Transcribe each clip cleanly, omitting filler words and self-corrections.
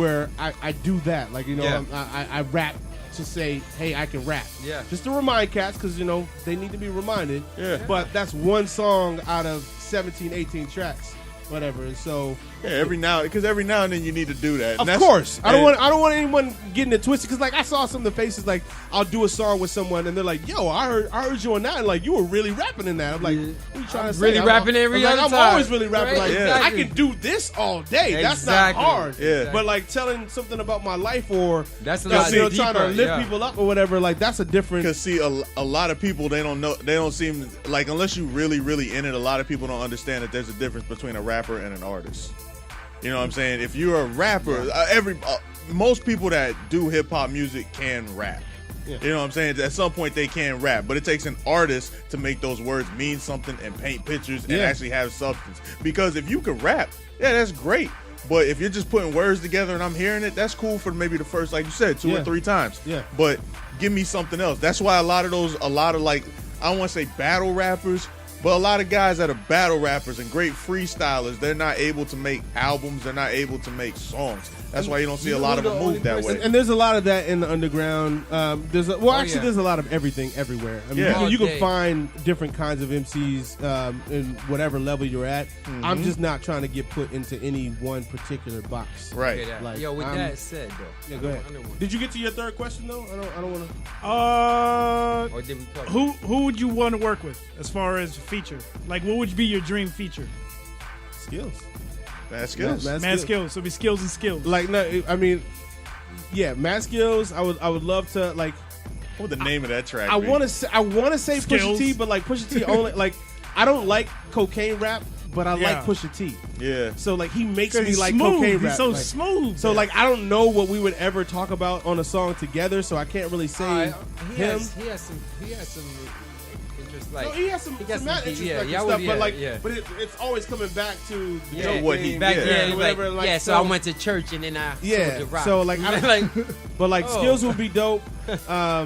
where I do that. Like, you know, I rap to say, hey, I can rap. Yeah. Just to remind cats, because, you know, they need to be reminded. Yeah. But that's one song out of 17, 18 tracks, whatever. And so... Yeah, every now and then you need to do that. Of course, I don't want anyone getting it twisted. Because like I saw some of the faces, like I'll do a song with someone and they're like, "Yo, I heard you on that, and like you were really rapping in that." I'm like, "What are you trying to say?" Really rapping every other I'm time. always really rapping. Right? Like Exactly. I can do this all day. That's not Exactly. hard. Yeah. But like telling something about my life or That's a lot you know, deeper, trying to lift yeah. people up or whatever. Like that's a different. Because see, a lot of people they don't seem like, unless you really in it. A lot of people don't understand that there's a difference between a rapper and an artist. You know what I'm saying? If you're a rapper, most people that do hip hop music can rap. Yeah. You know what I'm saying? At some point they can rap, but it takes an artist to make those words mean something and paint pictures and actually have substance. Because if you could rap, yeah, that's great. But if you're just putting words together and I'm hearing it, that's cool for maybe the first, like you said, 2 or 3 times. Yeah. But give me something else. That's why a lot of like, I don't want to say battle rappers, but a lot of guys that are battle rappers and great freestylers, they're not able to make albums. They're not able to make songs. That's why you don't see a lot of them move that way. And there's a lot of that in the underground. There's a lot of everything everywhere. I mean, you can find different kinds of MCs in whatever level you're at. Mm-hmm. I'm just not trying to get put into any one particular box. Right. Like, Yo, with that said, though. Yeah, go ahead. Did you get to your third question though? I don't want to. Or did we cover? Who would you want to work with as far as feature? Like, what would be your dream feature? Skillz. Mad Skillz. Mad Skillz. So it'd be Skillz and Skillz. Like no, I mean, yeah, Mad Skillz. I would love to like. What would the name of that track? I want to say Pusha Skillz. T, but like Pusha T only like I don't like cocaine rap, but I like Pusha T. Yeah. So like he makes me He's like smooth. cocaine He's rap. so like, smooth. So like I don't know what we would ever talk about on a song together, so I can't really say He him. has some interest. Like No, he has some mad introspective stuff, but like, but it's always coming back to the dope what he thing, back did. then, or whatever. like, Like, yeah. So I went to church and then I sold the rock. So like, but like Oh. Skillz would be dope. I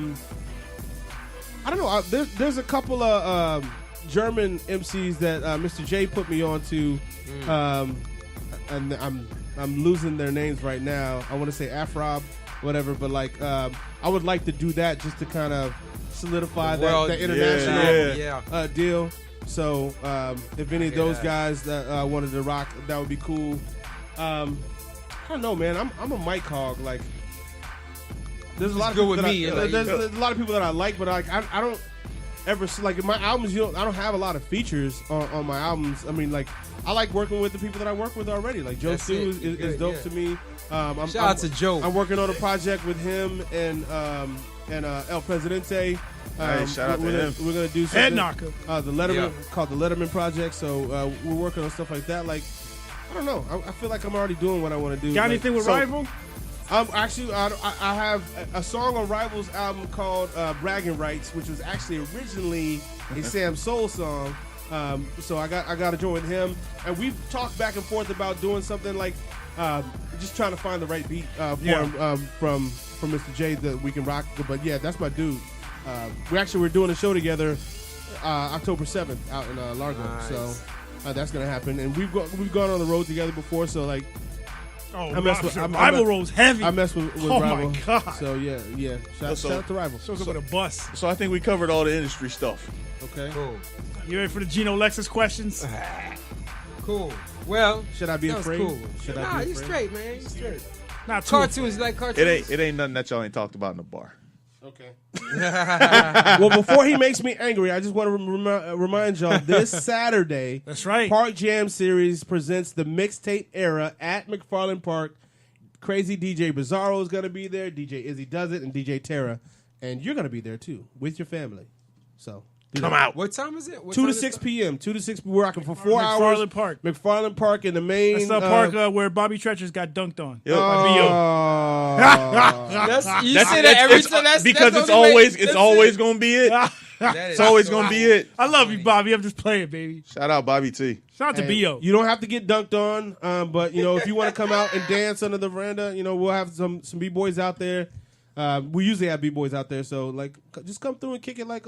don't know. There's a couple of German MCs that Mr. J put me on to, and I'm losing their names right now. I want to say Afrob, whatever, but like I would like to do that just to kind of solidify that international deal. So if any of those guys that wanted to rock, that would be cool. I don't know, man. I'm a mic hog. Like, there's a lot of people there's a lot of people that I like, but like I don't ever like in my albums. I don't have a lot of features on my albums. I mean, like I like working with the people that I work with already. Like Joe Stu is dope to me. Shout out to Joe. I'm working on a project with him and El Presidente. Shout out to him. We're gonna do something. Head knocker. The Letterman called the Letterman Project. So we're working on stuff like that. Like I don't know. I feel like I'm already doing what I want to do. Got anything with Rival? Actually, I have a song on Rival's album called Bragging Rights, which was actually originally a Sam Soul song. So I got to join with him, and we've talked back and forth about doing something like just trying to find the right beat for him, from Mr. J that we can rock. But yeah, that's my dude. We're doing a show together October 7th out in Largo. Nice. So that's gonna happen, and we've gone on the road together before. So like. Rival rolls heavy. I mess with Oh Rival. my God. So yeah. Shout out to Rival. Shows up with a bus. So I think we covered all the industry stuff. Okay. Cool. You ready for the Geno Lexus questions? Cool. Well, should I be that was afraid? cool. Should I Nah, be you afraid? straight, man. You straight. Not too Cartoons like cartoons. It ain't nothing that y'all ain't talked about in the bar. Okay. Well, before he makes me angry, I just want to remind y'all this Saturday. That's right. Park Jam Series presents the Mixtape Era at McFarland Park. Crazy DJ Bizarro is going to be there. DJ Izzy Does It and DJ Terra. And you're going to be there, too, with your family. So Come out. What time is it? 2 to 6 p.m. 2 to 6. We're rocking for 4 hours. McFarland Park. McFarland Park in the main. That's the park where Bobby Treacher's got dunked on. Yep. You say that every time. Because it's always gonna be it. It's always gonna be it. I love you, Bobby. I'm just playing, baby. Shout out Bobby T. Shout out to B.O. You don't have to get dunked on, but if you want to come out and dance under the veranda, we'll have some b-boys out there. We usually have b-boys out there, so like just come through and kick it like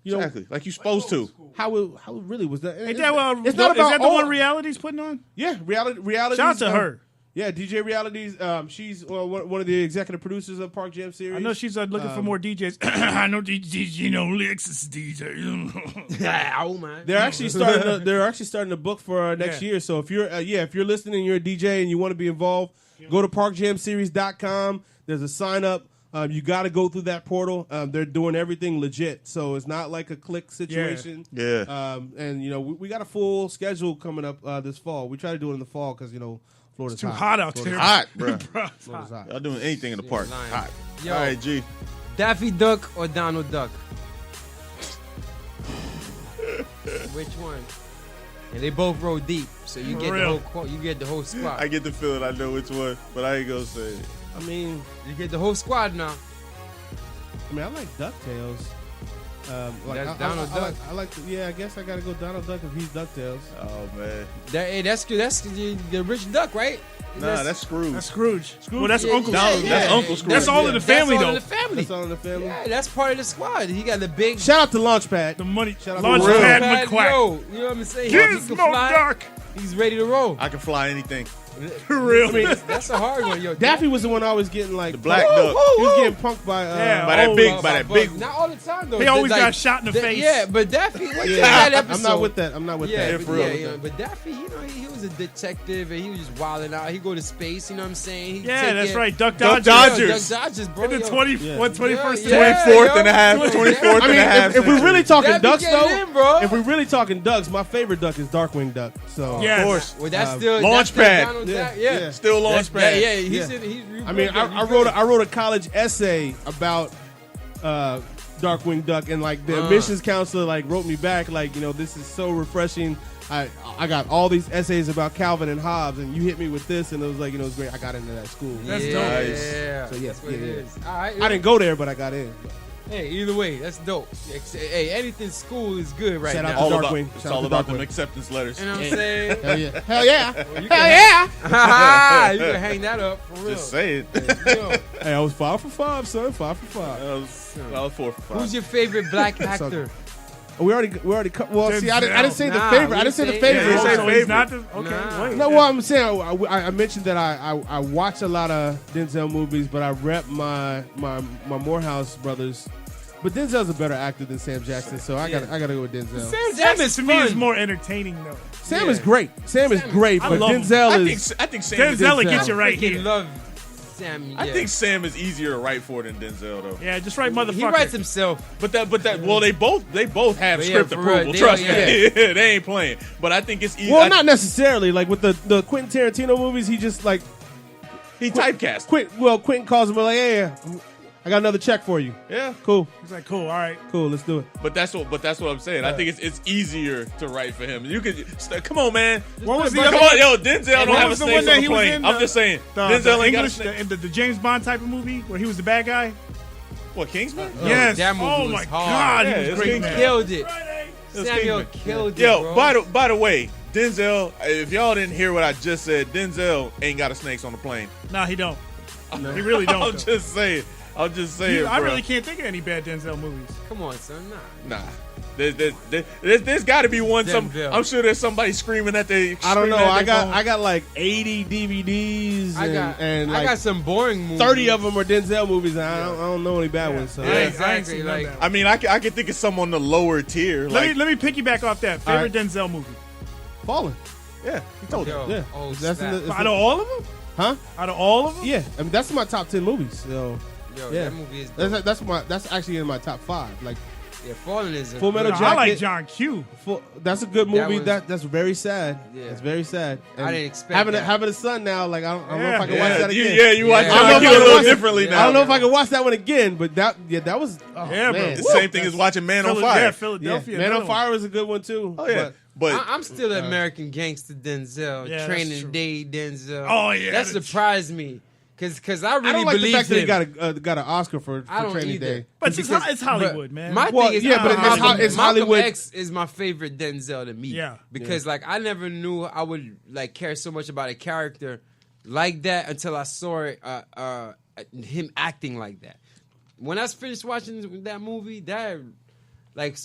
Exactly, like you're supposed to. How it really was that? Ain't that It's not about is that the one Reality's putting on? Yeah, reality. Shout out to her. Yeah, DJ Reality's. She's one of the executive producers of Park Jam series. I know she's looking for more DJs. I know DJs, Lexus DJ. Oh man. They're actually starting to book for next year. So if you're listening, and you're a DJ and you want to be involved, go to parkjamseries.com. There's a sign up. You got to go through that portal. They're doing everything legit, so it's not like a click situation. Yeah. And we got a full schedule coming up this fall. We try to do it in the fall because Florida's Too hot out there. Hot, bro. Florida's hot. Y'all doing anything in the park? lying. Hot. Yo. All right, G. Daffy Duck or Donald Duck? Which one? And they both roll deep, so you get the whole squad. I get the feeling I know which one, but I ain't gonna say it. I mean, You get the whole squad now. I like DuckTales. That's Donald Duck. I guess I gotta go Donald Duck if he's DuckTales. Oh man. That's the rich duck, right? Nah, that's Scrooge. That's Scrooge. Well, that's Uncle yeah, Scrooge. yeah. That's Uncle Scrooge. That's all in the family, That's all though. in the family. That's all in the family. Yeah, that's part of the squad. He got the big Shout out to Launchpad. The money. Shout out to Launchpad pad, McQuack. yo, you know what I'm saying? Get He his can smoke fly. dark. He's ready to roll. I can fly anything. For real. I mean, That's a hard one, yo. Daffy was the one I was getting like The black punked. duck. He was getting punked by Yeah, By that oh, big, uh, by that big. Not all the time though. He always Like, got shot in the face. Yeah, but Daffy, what's Yeah. that episode? I'm not with that. I'm not with Yeah, that. but, for real. yeah, but Daffy, he was a detective and he was just wilding out. He go to space, you know what I'm saying? He Yeah, take that's care- right. Duck Duck Dodgers. Dodgers. Duck Dodgers, bro. In the yo. 21st Yeah. 24th and a half. yo. 24th I and a half. mean, if we're really talking Daffy ducks, getting though, in, bro. if we're really talking ducks, my favorite duck is Darkwing Duck. So Yeah. Of course. Well, that's still Launchpad. Donald Yeah, Duck, yeah. yeah. Still That's- Launchpad. Yeah, he's Yeah. he's I mean, I wrote a college essay about Darkwing Duck, and like the admissions counselor like wrote me back like, this is so refreshing. I got all these essays about Calvin and Hobbes, and you hit me with this, and it was like, it was great. I got into that school. That's yeah, dope. Nice. Yeah, So, yeah, that's what it yeah. is. All right, I didn't go there, but I got in. Hey, either way, that's dope. Hey, anything school is good right Shout out now. to All about, Darkwing. it's Shout out all to about them Darkwing. acceptance letters. You know what I'm saying? Hell yeah! Hell yeah! You Hell can- yeah! you can hang that up for real. Just say it. Yo, Hey, I was 5 for 5, son. 5 for 5. I was 4 for 5. who's your favorite black actor? We already. Well, see, I didn't say the Nah, favorite. we I didn't say the didn't say- favorite. Yeah, Oh, say so he's favorite. not the. Okay, Nah. wait. No, well, I'm saying I mentioned that I watch a lot of Denzel movies, but I rep my Morehouse brothers. But Denzel's a better actor than Sam Jackson, so I got to go with Denzel. Sam Jackson's is to me is fun. more entertaining though. Sam Yeah. is great. Sam is great, I but love him. Denzel is. I think Sam. Denzel will Denzel. get you right I here. love Sam. I yeah. think Sam is easier to write for than Denzel though. Yeah, just right, motherfucker. he writes himself. But that well they both have But yeah, script for approval. real, they Trust are- me, they ain't playing. But I think it's easy. Well, not necessarily. Like with the Quentin Tarantino movies, he just like he typecast. Quentin calls him like, "Hey, I got another check for you." Yeah, Cool, He's like, cool, all right. cool, let's do it. but that's what I'm saying. I think it's easier to write for him. You could come on, man. What was the Come other on, yo, Denzel don't what have a was the snake one on that the he was plane. in, I'm just saying, Denzel ain't got a snake. the James Bond type of movie where he was the bad guy? What, Kingsman? Yes. that movie oh was my hard. God, Yeah, he was it's great. King man. Killed it. It's Samuel Kingsman. killed it, Yo, bro. by the way, Denzel, if y'all didn't hear what I just said, Denzel ain't got a snakes on the plane. Nah, he don't. He really don't. I'm though. just saying. I'm just saying. I bro. really can't think of any bad Denzel movies. Come on, son. Nah. Nah. There's got to be one. Denzel. I'm sure there's somebody screaming at the. I don't know. screaming at I their phone. got like 80 DVDs, and I like got some boring movies. 30 of them are Denzel movies, and I don't know any bad ones. So. Yeah. I ain't Exactly, seen none of like- that. I mean, I can think of some on the lower tier. Let me piggyback off that. All Favorite right. Denzel movie? Fallen. yeah, he told you. Yo, Yeah. oh, That's in snap. the- Out of all of them? Huh? Out of all of them? Yeah. I mean, that's my top 10 movies. So Yo, yeah. that movie is dope. that's actually in my top 5. Like Yeah, Fallen is a Full Metal No, Jacket. I like John Q. that's a good movie. was- that's very sad. Yeah. It's very sad. I And didn't expect having that. having a son now. Like I don't know if I can watch Yeah, that again. you watch Yeah. John I don't know Q if a I little watch it. differently I now. don't know if I can watch that one again, but that was Yeah, man. bro. The same thing as watching Man on Fire. Yeah, Yeah, Philadelphia. Man on another one. Fire was a good one too. Oh yeah, but I'm still an American gangster Denzel. Yeah, that's Training true. Day Denzel. Oh, yeah, that that's- surprised me. Cause I really I don't like the believe fact that he him. got an Oscar for I don't Training either. Day. But Because- it's Hollywood, but man. My Well, thing is, yeah, but it's Malcolm Hollywood. X is my favorite Denzel to me. Yeah. because like I never knew I would like care so much about a character like that until I saw it, him acting like that. When I finished watching that movie, that like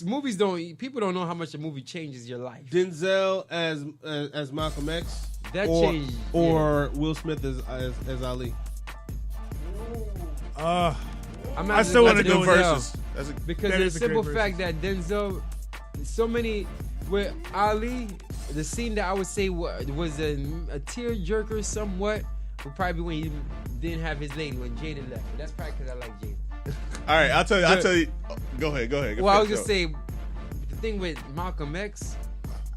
people don't know how much a movie changes your life. Denzel as Malcolm X. That or changed. or Will Smith as Ali? I still want to go with versus. That's a, Because That of is the a simple great fact that Denzel, so many with Ali, the scene that I would say was a tearjerker somewhat would probably be when he didn't have his lady when Jada left. But that's probably because I like Jada. all right, I'll tell you. Go ahead. Well, I was gonna say the thing with Malcolm X,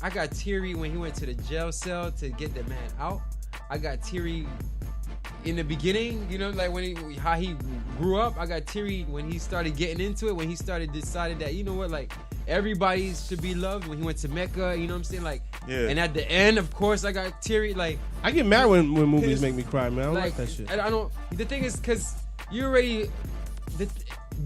I got teary when he went to the jail cell to get the man out. I got teary in the beginning, you know, like when how he grew up. I got teary when he started getting into it, when he started decided that, you know what, like everybody should be loved. When he went to Mecca, you know what I'm saying, like. Yeah. And at the end, of course, I got teary. Like I get mad when movies make me cry, man. I don't like that shit. I don't. The thing is, because you already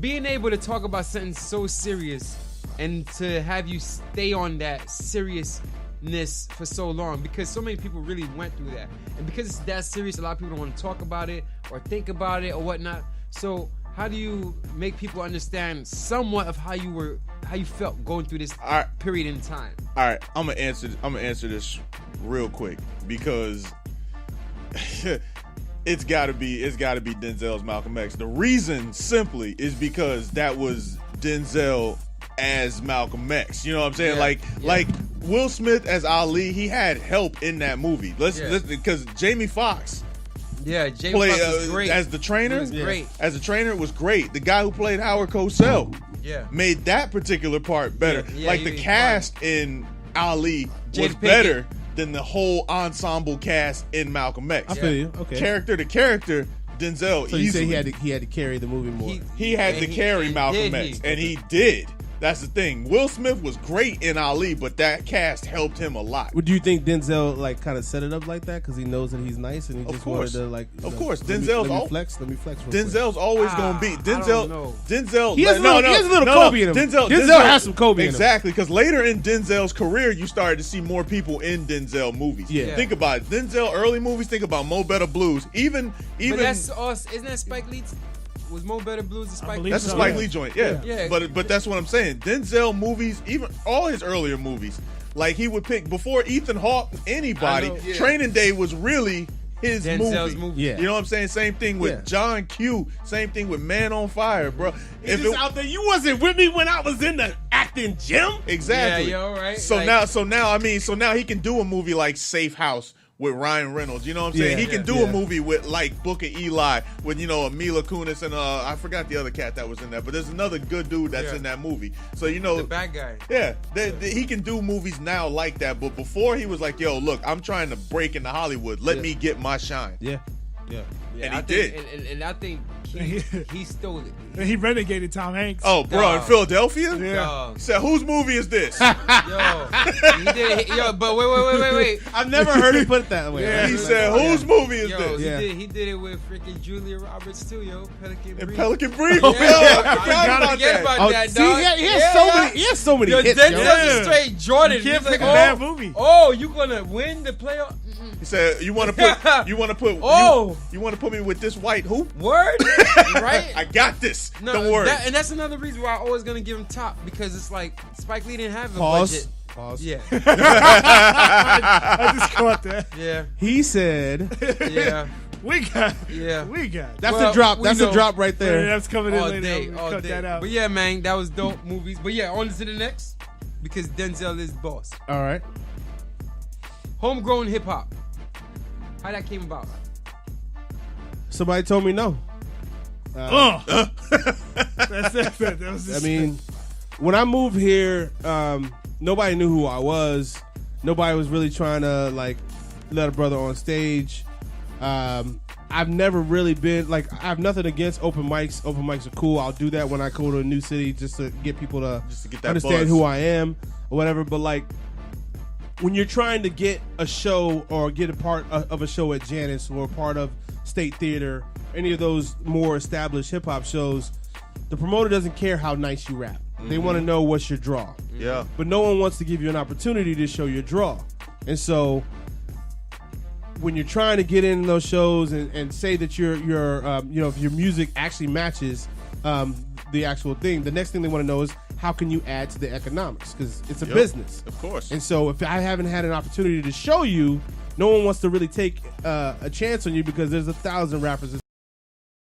being able to talk about something so serious and to have you stay on that seriousness for so long, because so many people really went through that, and because it's that serious, a lot of people don't want to talk about it or think about it or whatnot. So how do you make people understand somewhat of how you felt going through this period in time? all right, I'm gonna answer this real quick because it's gotta be Denzel's Malcolm X. The reason simply is because that was Denzel as Malcolm X. You know what I'm saying? Yeah, Like Will Smith as Ali, he had help in that movie. Let's because Jamie Foxx Yeah, Jamie played Foxx was great. as the trainer. He was great. As the trainer, it was great. The guy who played Howard Cosell Yeah. made that particular part better. Yeah, like he the was cast in Ali was Jada better than the whole ensemble cast in Malcolm X. I feel you. Okay. Character to character, Denzel. So you say easily. he had to carry the movie more. He had to carry Malcolm X, and he did. That's the thing. Will Smith was great in Ali, but that cast helped him a lot. Would you think Denzel like kind of set it up like that because he knows that he's nice and he just wanted to like? Of course, let Denzel's me flex. Let me flex. real quick. Denzel's always gonna be I Denzel. don't know. Denzel. He has a little Kobe in him. Denzel has some Kobe in him. Exactly, because later in Denzel's career, you started to see more people in Denzel movies. Yeah. Think about it. Denzel early movies. Think about Mo Better Blues. Even But that's us. Isn't that Spike Lee? Was Mo Better Blues a Spike Lee? that's a so, Spike yeah. Lee joint. Yeah. Yeah. But that's what I'm saying. Denzel movies, even all his earlier movies, like he would pick before Ethan Hawke, anybody. I know. Yeah. Training Day was really his Denzel's movie. movie. Yeah. You know what I'm saying? Same thing with Yeah. John Q. Same thing with Man on Fire, bro. If it's out there, you wasn't with me when I was in the acting gym. Exactly. Yeah, yo, right? So Like- now he can do a movie like Safe House with Ryan Reynolds. You know what I'm saying? Yeah, He can do a movie with like Book of Eli with Mila Kunis and I forgot the other cat that was in that, but there's another good dude that's in that movie. So The bad guy. yeah, he can do movies now like that. But before he was like, yo, look, I'm trying to break into Hollywood. Let me get my shine. Yeah. Yeah. And he I did. think, and I think he stole it. And he renegated Tom Hanks. Oh, bro, in Philadelphia? Yeah. Dog. He said, whose movie is this? Yo, he did it. Yo, but wait. I've never heard it put that way. Yeah. He said, whose movie is Yo, this? Yeah. he did it with freaking Julia Roberts too, yo. Pelican And Brief. Pelican Brief. Yeah. Yo, I forgot about Forget that. about Oh, that, see, dog. he has so many Yo, hits. Denzel's yo. Yeah. a straight Jordan. You can't He's pick like, a bad movie. Oh, you gonna win the playoff? He said, "You want to put Oh. you want to put me with this white hoop? Word, right? I got this. No, Don't worry." and that's another reason why I'm always gonna give him top, because it's like Spike Lee didn't have a Pause. budget. Pause. Yeah, I just caught that. yeah, He said, yeah, We got. yeah. We got. "That's Well, a drop. we That's know. a drop right Yeah, there." that's coming in All later. day, We'll all cut day. that out. But yeah, man, that was dope movies. But yeah, on to the next, because Denzel is boss. All right. Homegrown hip hop. How that came about? Somebody told me no. That's that was I mean, when I moved here, nobody knew who I was. Nobody was really trying to like let a brother on stage. I've never really been like, I have nothing against open mics. Open mics are cool. I'll do that when I go to a new city just to get people to get that understand buzz. who I am or whatever. But like, when you're trying to get a show or get a part of a show at Janus or a part of State Theater, any of those more established hip hop shows, the promoter doesn't care how nice you rap. They want to know what's your draw. Yeah. But no one wants to give you an opportunity to show your draw. And so when you're trying to get in those shows and say that you're if your music actually matches the actual thing, the next thing they want to know is, how can you add to the economics? Because it's a Yep, business. of course. And so if I haven't had an opportunity to show you, no one wants to really take a chance on you because there's 1,000 rappers